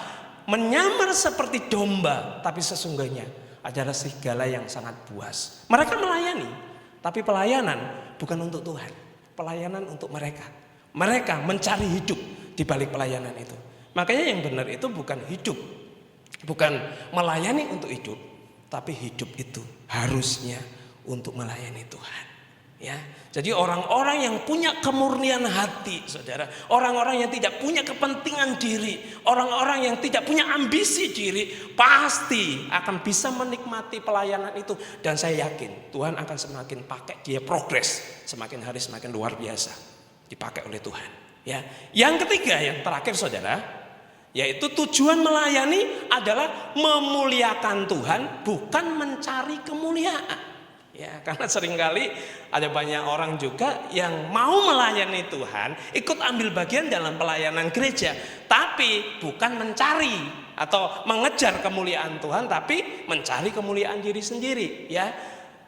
Menyamar seperti domba, tapi sesungguhnya adalah serigala yang sangat buas. Mereka melayani, tapi pelayanan bukan untuk Tuhan. Pelayanan untuk mereka. Mereka mencari hidup di balik pelayanan itu. Makanya yang benar itu bukan hidup, bukan melayani untuk hidup, tapi hidup itu harusnya untuk melayani Tuhan. Ya, jadi orang-orang yang punya kemurnian hati, saudara, orang-orang yang tidak punya kepentingan diri, orang-orang yang tidak punya ambisi diri, pasti akan bisa menikmati pelayanan itu. Dan saya yakin Tuhan akan semakin pakai dia progres, semakin hari semakin luar biasa dipakai oleh Tuhan. Ya, yang ketiga, yang terakhir, saudara, yaitu tujuan melayani adalah memuliakan Tuhan, bukan mencari kemuliaan. Ya, karena seringkali ada banyak orang juga yang mau melayani Tuhan, ikut ambil bagian dalam pelayanan gereja, tapi bukan mencari atau mengejar kemuliaan Tuhan, tapi mencari kemuliaan diri sendiri. Ya,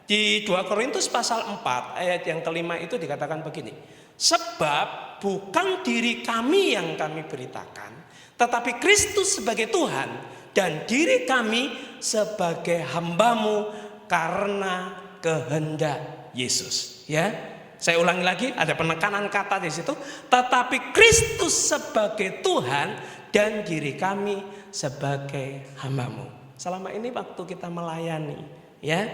di 2 Korintus pasal 4 ayat yang kelima itu dikatakan begini, sebab bukan diri kami yang kami beritakan, tetapi Kristus sebagai Tuhan, dan diri kami sebagai hambamu karena kehendak Yesus. Ya, saya ulangi lagi, ada penekanan kata di situ. Tetapi Kristus sebagai Tuhan dan diri kami sebagai hambamu. Selama ini waktu kita melayani, ya,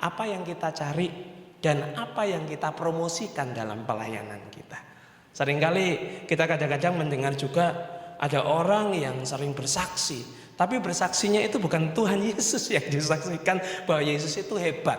apa yang kita cari dan apa yang kita promosikan dalam pelayanan kita. Seringkali kita kadang-kadang mendengar juga ada orang yang sering bersaksi, tapi bersaksinya itu bukan Tuhan Yesus yang disaksikan bahwa Yesus itu hebat,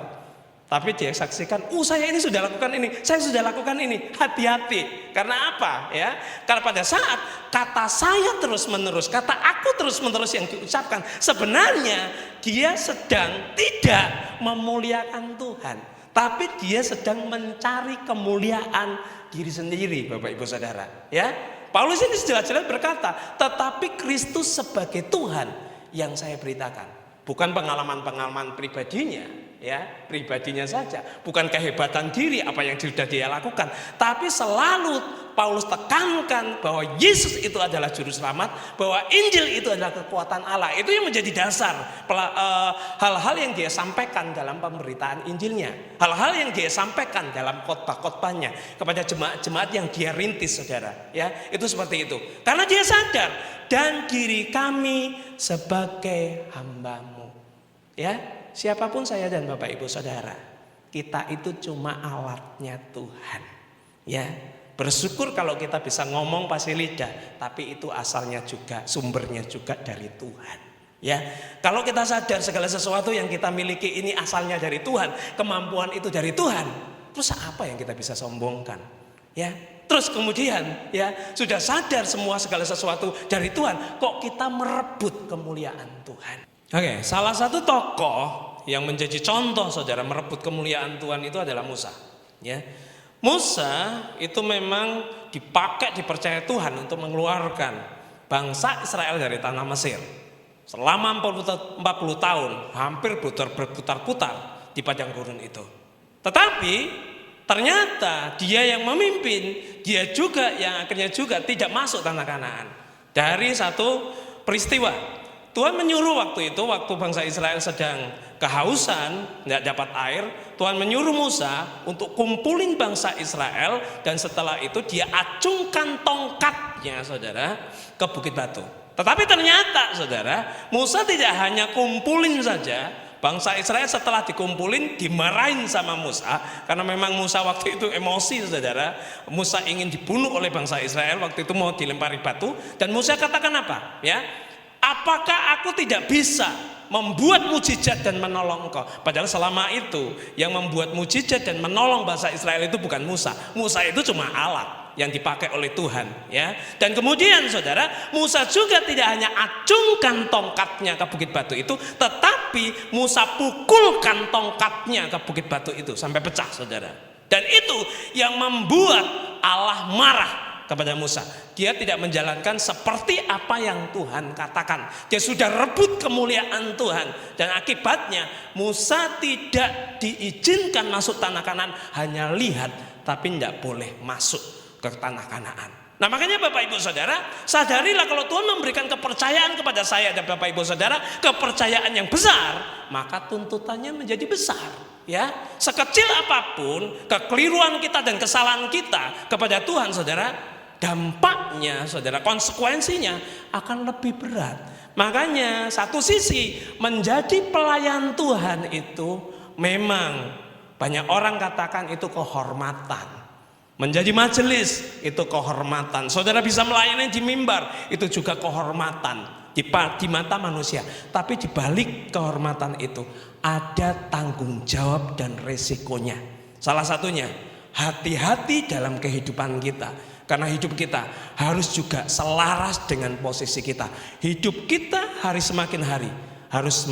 tapi dia saksikan, saya ini sudah lakukan ini, saya sudah lakukan ini. Hati-hati. Karena apa? Ya, karena pada saat kata saya terus menerus, kata aku terus menerus yang diucapkan, sebenarnya dia sedang tidak memuliakan Tuhan, tapi dia sedang mencari kemuliaan diri sendiri, Bapak Ibu Saudara. Ya, Paulus ini jelas-jelas berkata, tetapi Kristus sebagai Tuhan yang saya beritakan, bukan pengalaman-pengalaman pribadinya, ya, pribadinya saja, bukan kehebatan diri apa yang sudah dia lakukan, tapi selalu Paulus tekankan bahwa Yesus itu adalah juru selamat, bahwa Injil itu adalah kekuatan Allah. Itu yang menjadi dasar hal-hal yang dia sampaikan dalam pemberitaan Injilnya, hal-hal yang dia sampaikan dalam khotbah-khotbahnya kepada jemaat-jemaat yang dia rintis, saudara. Ya, itu seperti itu. Karena dia sadar, dan diri kami sebagai hamba-Mu. Ya, siapapun saya dan Bapak Ibu Saudara, kita itu cuma alatnya Tuhan. Ya, bersyukur kalau kita bisa ngomong pasti lidah, tapi itu asalnya juga, sumbernya juga dari Tuhan. Ya, kalau kita sadar segala sesuatu yang kita miliki ini asalnya dari Tuhan, kemampuan itu dari Tuhan, terus apa yang kita bisa sombongkan? Ya, terus kemudian ya sudah sadar semua segala sesuatu dari Tuhan, kok kita merebut kemuliaan Tuhan? Oke, salah satu tokoh yang menjadi contoh saudara merebut kemuliaan Tuhan itu adalah Musa. Ya, Musa itu memang dipercaya Tuhan untuk mengeluarkan bangsa Israel dari tanah Mesir. Selama 40 tahun hampir berputar-putar di padang gurun itu. Tetapi ternyata dia yang memimpin, dia juga yang akhirnya juga tidak masuk tanah Kanaan. Dari satu peristiwa, Tuhan menyuruh waktu itu, waktu bangsa Israel sedang kehausan, tidak dapat air, Tuhan menyuruh Musa untuk kumpulin bangsa Israel, dan setelah itu dia acungkan tongkatnya, saudara, ke Bukit Batu. Tetapi ternyata, saudara, Musa tidak hanya kumpulin saja, bangsa Israel setelah dikumpulin dimarahin sama Musa, karena memang Musa waktu itu emosi, saudara. Musa ingin dibunuh oleh bangsa Israel, waktu itu mau dilempari batu, dan Musa katakan apa? Ya, apakah aku tidak bisa membuat mujizat dan menolong engkau? Padahal selama itu yang membuat mujizat dan menolong bangsa Israel itu bukan Musa. Musa itu cuma alat yang dipakai oleh Tuhan, ya. Dan kemudian saudara, Musa juga tidak hanya acungkan tongkatnya ke Bukit Batu itu, tetapi Musa pukulkan tongkatnya ke Bukit Batu itu sampai pecah, saudara. Dan itu yang membuat Allah marah kepada Musa. Dia tidak menjalankan seperti apa yang Tuhan katakan. Dia sudah rebut kemuliaan Tuhan, dan akibatnya Musa tidak diizinkan masuk tanah Kanaan, hanya lihat tapi tidak boleh masuk ke tanah Kanaan. Nah, makanya Bapak Ibu Saudara, sadarilah kalau Tuhan memberikan kepercayaan kepada saya dan Bapak Ibu Saudara, kepercayaan yang besar, maka tuntutannya menjadi besar. Ya, sekecil apapun kekeliruan kita dan kesalahan kita kepada Tuhan, saudara, dampaknya, saudara, konsekuensinya akan lebih berat. Makanya satu sisi menjadi pelayan Tuhan itu memang banyak orang katakan itu kehormatan. Menjadi majelis itu kehormatan. Saudara bisa melayani di mimbar itu juga kehormatan di mata manusia. Tapi di balik kehormatan itu ada tanggung jawab dan resikonya. Salah satunya hati-hati dalam kehidupan kita. Karena hidup kita harus juga selaras dengan posisi kita. Hidup kita semakin hari harus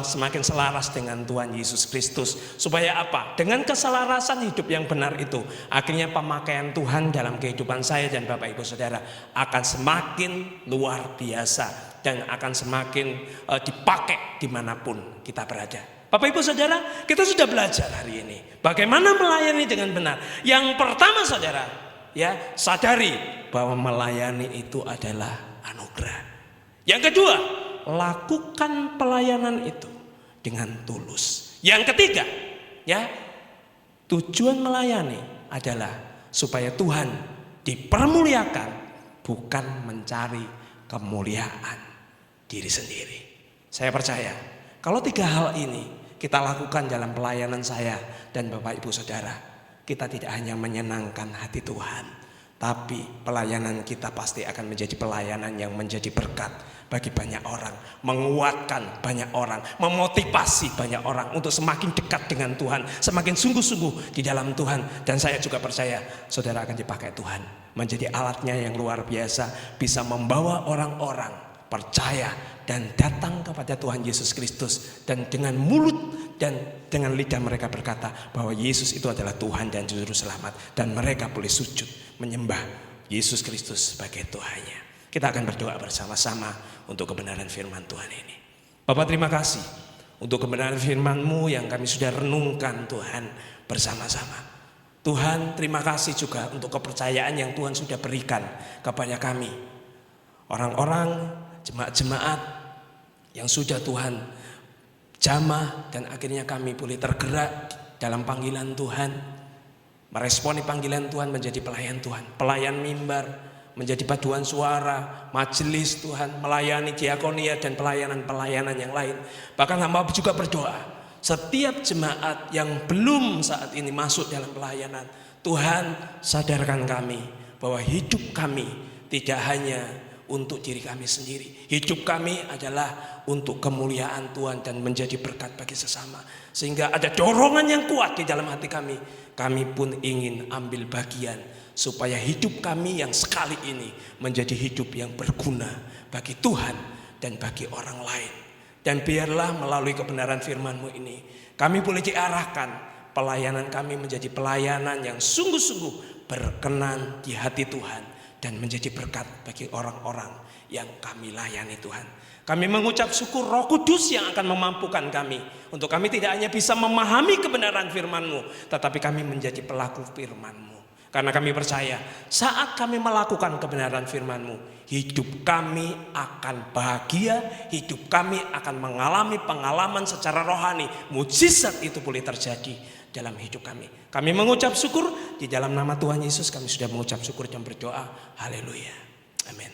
semakin selaras dengan Tuhan Yesus Kristus. Supaya apa? Dengan keselarasan hidup yang benar itu, akhirnya pemakaian Tuhan dalam kehidupan saya dan Bapak Ibu Saudara akan semakin luar biasa, dan akan semakin dipakai dimanapun kita berada. Bapak Ibu Saudara, kita sudah belajar hari ini bagaimana melayani dengan benar. Yang pertama, saudara, ya, sadari bahwa melayani itu adalah anugerah. Yang kedua, lakukan pelayanan itu dengan tulus. Yang ketiga, ya, tujuan melayani adalah supaya Tuhan dipermuliakan, bukan mencari kemuliaan diri sendiri. Saya percaya kalau tiga hal ini kita lakukan dalam pelayanan saya dan Bapak Ibu Saudara, kita tidak hanya menyenangkan hati Tuhan, Tapi pelayanan kita pasti akan menjadi pelayanan yang menjadi berkat bagi banyak orang, menguatkan banyak orang, memotivasi banyak orang untuk semakin dekat dengan Tuhan, semakin sungguh-sungguh di dalam Tuhan. Dan saya juga percaya saudara akan dipakai Tuhan menjadi alatnya yang luar biasa, bisa membawa orang-orang percaya dan datang kepada Tuhan Yesus Kristus, dan dengan mulut dan dengan lidah mereka berkata bahwa Yesus itu adalah Tuhan dan Juru Selamat, dan mereka boleh sujud menyembah Yesus Kristus sebagai Tuhannya. Kita akan berdoa bersama-sama untuk kebenaran firman Tuhan ini. Bapak, terima kasih untuk kebenaran firman-Mu yang kami sudah renungkan Tuhan bersama-sama. Tuhan, terima kasih juga untuk kepercayaan yang Tuhan sudah berikan kepada kami, orang-orang jemaat-jemaat yang sudah Tuhan jamah, dan akhirnya kami boleh tergerak dalam panggilan Tuhan, meresponi panggilan Tuhan menjadi pelayan Tuhan, pelayan mimbar, menjadi paduan suara, majelis Tuhan, melayani diakonia dan pelayanan-pelayanan yang lain. Bahkan hamba juga berdoa, setiap jemaat yang belum saat ini masuk dalam pelayanan, Tuhan sadarkan kami bahwa hidup kami tidak hanya untuk diri kami sendiri. Hidup kami adalah untuk kemuliaan Tuhan dan menjadi berkat bagi sesama. Sehingga ada dorongan yang kuat di dalam hati kami. Kami pun ingin ambil bagian supaya hidup kami yang sekali ini menjadi hidup yang berguna bagi Tuhan dan bagi orang lain. Dan biarlah melalui kebenaran firman-Mu ini kami boleh diarahkan, pelayanan kami menjadi pelayanan yang sungguh-sungguh berkenan di hati Tuhan dan menjadi berkat bagi orang-orang yang kami layani Tuhan. Kami mengucap syukur Roh Kudus yang akan memampukan kami untuk kami tidak hanya bisa memahami kebenaran firman-Mu, tetapi kami menjadi pelaku firman-Mu. Karena kami percaya saat kami melakukan kebenaran firman-Mu, hidup kami akan bahagia, hidup kami akan mengalami pengalaman secara rohani. Mujizat itu boleh terjadi dalam hidup kami. Kami mengucap syukur di dalam nama Tuhan Yesus. Kami sudah mengucap syukur dan berdoa. Haleluya. Amin.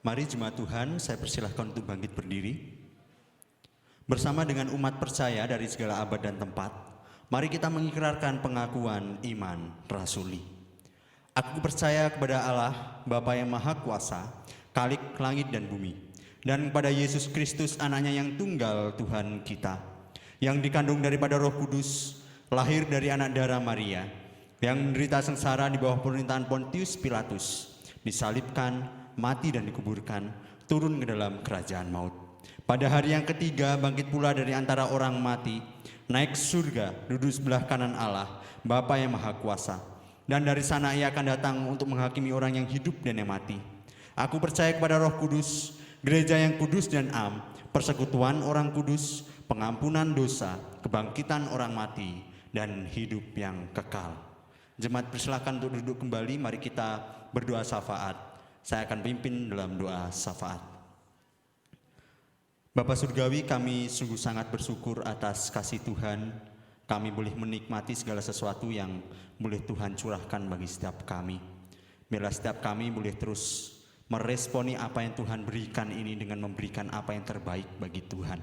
Mari jemaat Tuhan, saya persilahkan untuk bangkit berdiri. Bersama dengan umat percaya dari segala abad dan tempat, mari kita mengikrarkan pengakuan iman rasuli. Aku percaya kepada Allah, Bapa yang Maha Kuasa, Khalik langit dan bumi, dan kepada Yesus Kristus, anaknya yang tunggal Tuhan kita, yang dikandung daripada Roh Kudus, lahir dari anak darah Maria, yang menderita sengsara di bawah pemerintahan Pontius Pilatus, disalibkan, mati dan dikuburkan, turun ke dalam kerajaan maut. Pada hari yang ketiga bangkit pula dari antara orang mati, naik ke surga, duduk sebelah kanan Allah, Bapa yang Maha Kuasa. Dan dari sana ia akan datang untuk menghakimi orang yang hidup dan yang mati. Aku percaya kepada Roh Kudus, gereja yang kudus dan am, persekutuan orang kudus, pengampunan dosa, kebangkitan orang mati, dan hidup yang kekal. Jemaat persilakan untuk duduk kembali, mari kita berdoa syafaat. Saya akan pimpin dalam doa syafaat. Bapa Surgawi, kami sungguh sangat bersyukur atas kasih Tuhan. Kami boleh menikmati segala sesuatu yang boleh Tuhan curahkan bagi setiap kami. Biarlah setiap kami boleh terus meresponi apa yang Tuhan berikan ini dengan memberikan apa yang terbaik bagi Tuhan.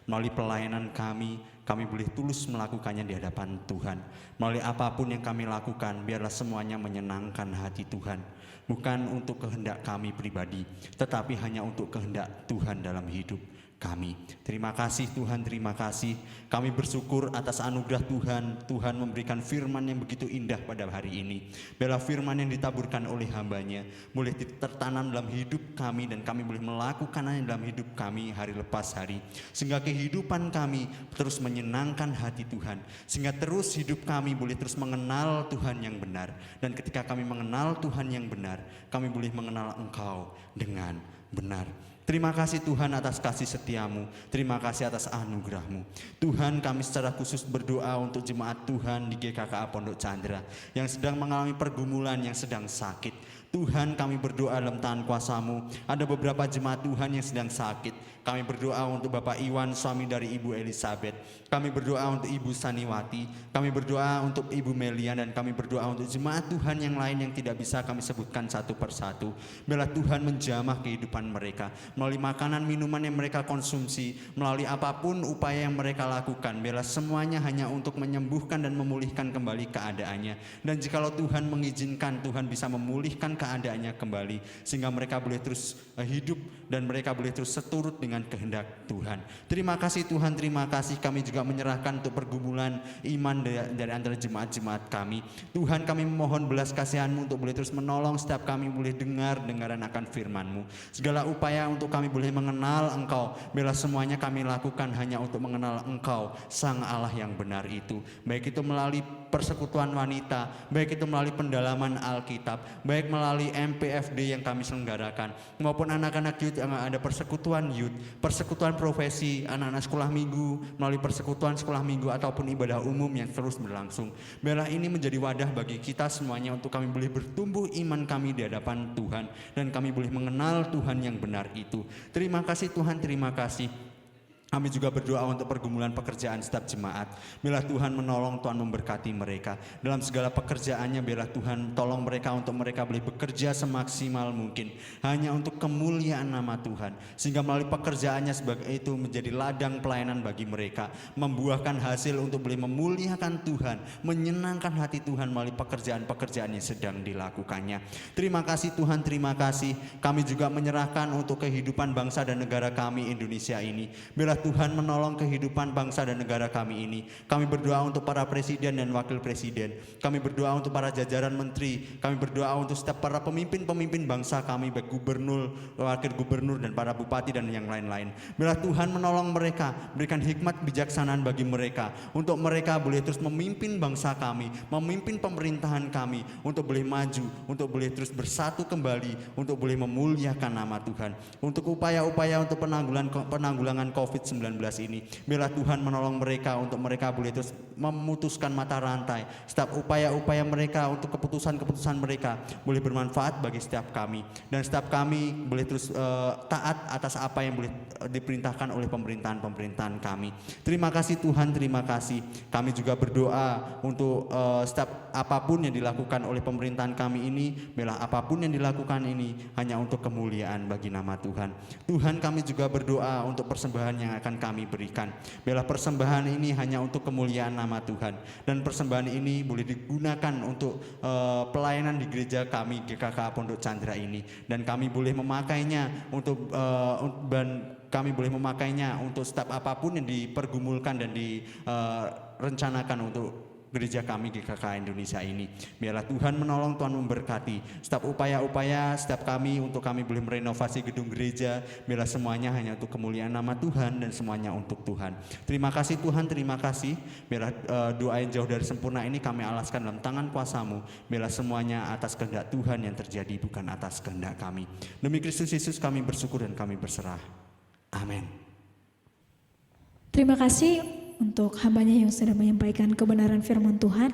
Melalui pelayanan kami boleh tulus melakukannya di hadapan Tuhan. Melalui apapun yang kami lakukan, biarlah semuanya menyenangkan hati Tuhan. Bukan untuk kehendak kami pribadi, tetapi hanya untuk kehendak Tuhan dalam hidup kami. Terima kasih Tuhan, terima kasih. Kami bersyukur atas anugerah Tuhan. Tuhan memberikan firman yang begitu indah pada hari ini. Biarlah firman yang ditaburkan oleh hambanya boleh tertanam dalam hidup kami, dan kami boleh melakukannya dalam hidup kami hari lepas hari. Sehingga kehidupan kami terus menyenangkan hati Tuhan. Sehingga terus hidup kami boleh terus mengenal Tuhan yang benar. Dan ketika kami mengenal Tuhan yang benar, kami boleh mengenal Engkau dengan benar. Terima kasih Tuhan atas kasih setiamu. Terima kasih atas anugerahmu. Tuhan, kami secara khusus berdoa untuk jemaat Tuhan di GKKA Pondok Chandra yang sedang mengalami pergumulan, yang sedang sakit. Tuhan, kami berdoa dalam tangan kuasa-Mu. Ada beberapa jemaat Tuhan yang sedang sakit. Kami berdoa untuk Bapak Iwan, suami dari Ibu Elizabeth. Kami berdoa untuk Ibu Saniwati. Kami berdoa untuk Ibu Melia, dan kami berdoa untuk jemaat Tuhan yang lain yang tidak bisa kami sebutkan satu persatu. Biarlah Tuhan menjamah kehidupan mereka melalui makanan minuman yang mereka konsumsi, melalui apapun upaya yang mereka lakukan. Biarlah semuanya hanya untuk menyembuhkan dan memulihkan kembali keadaannya. Dan jikalau Tuhan mengizinkan, Tuhan bisa memulihkan keadaannya kembali, sehingga mereka boleh terus hidup dan mereka boleh terus seturut dengan kehendak Tuhan. Terima kasih Tuhan, terima kasih. Kami juga menyerahkan untuk pergumulan iman dari antara jemaat-jemaat kami. Tuhan, kami memohon belas kasihan-Mu untuk boleh terus menolong setiap kami boleh dengaran akan firman-Mu. Segala upaya untuk kami boleh mengenal Engkau, biarlah semuanya kami lakukan hanya untuk mengenal Engkau, Sang Allah yang benar itu. Baik itu melalui persekutuan wanita, baik itu melalui pendalaman Alkitab, baik melalui MPFD yang kami selenggarakan, maupun anak-anak youth yang ada persekutuan youth, persekutuan profesi, anak-anak sekolah minggu, melalui persekutuan sekolah minggu ataupun ibadah umum yang terus berlangsung. Biarlah ini menjadi wadah bagi kita semuanya untuk kami boleh bertumbuh iman kami di hadapan Tuhan, dan kami boleh mengenal Tuhan yang benar itu. Terima kasih Tuhan, terima kasih. Kami juga berdoa untuk pergumulan pekerjaan setiap jemaat. Biarlah Tuhan menolong, Tuhan memberkati mereka dalam segala pekerjaannya. Biarlah Tuhan tolong mereka untuk mereka boleh bekerja semaksimal mungkin hanya untuk kemuliaan nama Tuhan, sehingga melalui pekerjaannya sebagai itu menjadi ladang pelayanan bagi mereka, membuahkan hasil untuk boleh memuliakan Tuhan, menyenangkan hati Tuhan melalui pekerjaan-pekerjaan yang sedang dilakukannya. Terima kasih Tuhan, terima kasih. Kami juga menyerahkan untuk kehidupan bangsa dan negara kami Indonesia ini. Biarlah Tuhan menolong kehidupan bangsa dan negara kami ini. Kami berdoa untuk para presiden dan wakil presiden. Kami berdoa untuk para jajaran menteri. Kami berdoa untuk setiap para pemimpin-pemimpin bangsa kami, baik gubernur, wakil gubernur, dan para bupati dan yang lain-lain. Biarlah Tuhan menolong mereka, berikan hikmat kebijaksanaan bagi mereka, untuk mereka boleh terus memimpin bangsa kami, memimpin pemerintahan kami, untuk boleh maju, untuk boleh terus bersatu kembali, untuk boleh memuliakan nama Tuhan. Untuk upaya-upaya untuk penanggulangan COVID-19 ini, biarlah Tuhan menolong mereka untuk mereka boleh terus memutuskan mata rantai. Setiap upaya-upaya mereka, untuk keputusan-keputusan mereka boleh bermanfaat bagi setiap kami, dan setiap kami boleh terus taat atas apa yang boleh diperintahkan oleh pemerintahan kami. Terima kasih Tuhan, terima kasih. Kami juga berdoa untuk setiap apapun yang dilakukan oleh pemerintahan kami ini, biarlah apapun yang dilakukan ini hanya untuk kemuliaan bagi nama Tuhan. Tuhan, kami juga berdoa untuk persembahan yang akan kami berikan. Biarlah persembahan ini hanya untuk kemuliaan nama Tuhan, dan persembahan ini boleh digunakan untuk pelayanan di gereja kami GKK Pondok Chandra ini, dan kami boleh memakainya untuk kami boleh memakainya untuk setiap apapun yang dipergumulkan dan direncanakan untuk gereja kami GKK Indonesia ini. Biarlah Tuhan menolong, Tuhan memberkati setiap upaya-upaya setiap kami untuk kami boleh merenovasi gedung gereja. Biarlah semuanya hanya untuk kemuliaan nama Tuhan dan semuanya untuk Tuhan. Terima kasih Tuhan, terima kasih. Biarlah doa yang jauh dari sempurna ini kami alaskan dalam tangan kuasa-Mu. Biarlah semuanya atas kehendak Tuhan yang terjadi, bukan atas kehendak kami. Demi Kristus Yesus kami bersyukur dan kami berserah. Amin. Terima kasih untuk hambanya yang sudah menyampaikan kebenaran firman Tuhan.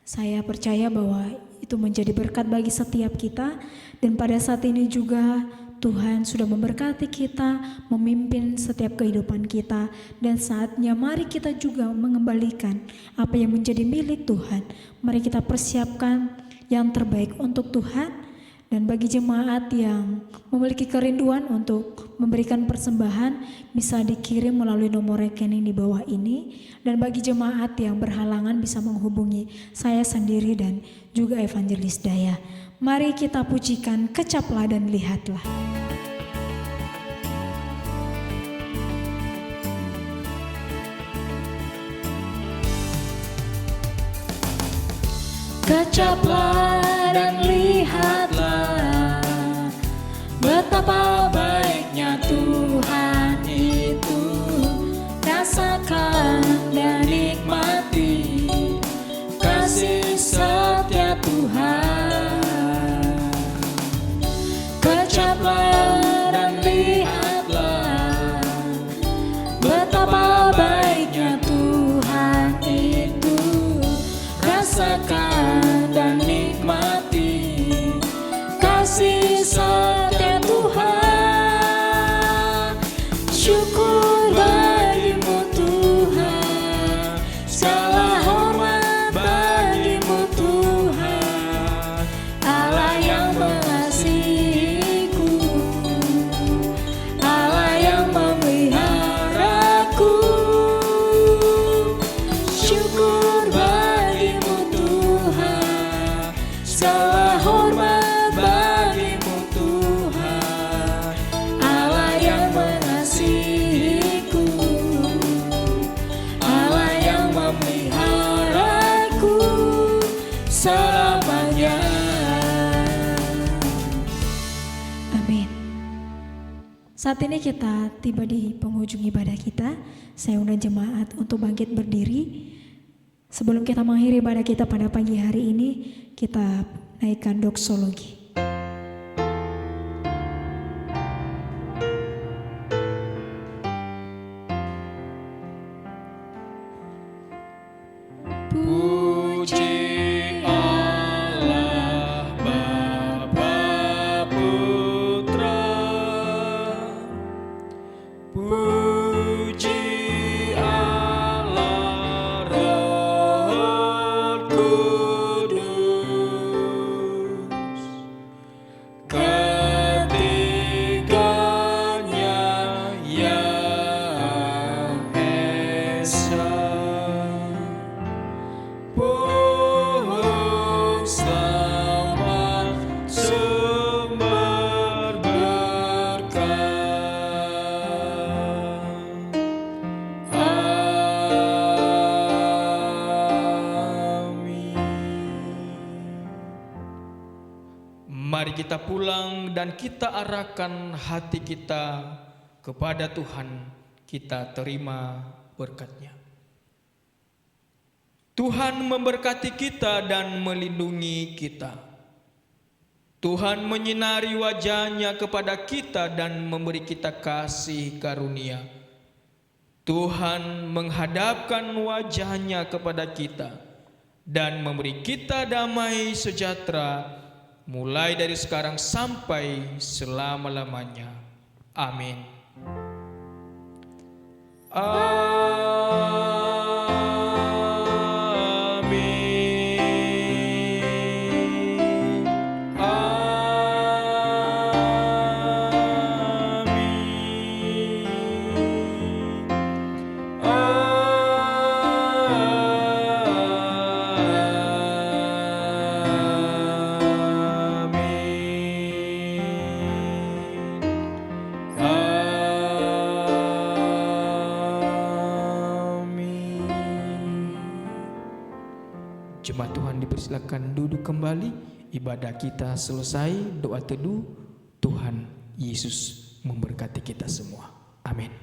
Saya percaya bahwa itu menjadi berkat bagi setiap kita, dan pada saat ini juga Tuhan sudah memberkati kita, memimpin setiap kehidupan kita, dan saatnya mari kita juga mengembalikan apa yang menjadi milik Tuhan. Mari kita persiapkan yang terbaik untuk Tuhan. Dan bagi jemaat yang memiliki kerinduan untuk memberikan persembahan, bisa dikirim melalui nomor rekening di bawah ini. Dan bagi jemaat yang berhalangan bisa menghubungi saya sendiri dan juga Evangelis Daya. Mari kita pujikan Kecaplah dan Lihatlah. Kecaplah dan lihatlah betapa baiknya Tuhan itu. Rasakan dan nikmati kasih setia Tuhan. Kecaplah dan lihatlah betapa baiknya Tuhan itu. Rasakan dan nikmati kasih setia Tuhan. Syukur bagimu Tuhan, segala hormat bagimu Tuhan, Allah yang mengasihiku, Allah yang memeliharaku. Syukur bagimu Tuhan, segala hormat bagimu Tuhan, Allah yang mengasihiku, Allah yang memeliharaku selamanya. Amin. Saat ini kita tiba di penghujung ibadah kita. Saya undang jemaat untuk bangkit berdiri. Sebelum kita mengakhiri ibadah kita pada pagi hari ini, kita naikkan doksologi. Puji Allah Bapa Putra, puji Allah Roh Kudus, ketiganya yang esa. Pohon selamat sumber berkah. Amin. Mari kita pulang dan kita arahkan hati kita kepada Tuhan. Kita terima berkat-Nya. Tuhan memberkati kita dan melindungi kita. Tuhan menyinari wajah-Nya kepada kita dan memberi kita kasih karunia. Tuhan menghadapkan wajah-Nya kepada kita dan memberi kita damai sejahtera mulai dari sekarang sampai selama-lamanya. Amin. Jemaat Tuhan dipersilakan duduk kembali. Ibadah kita selesai. Doa teduh. Tuhan Yesus memberkati kita semua. Amin.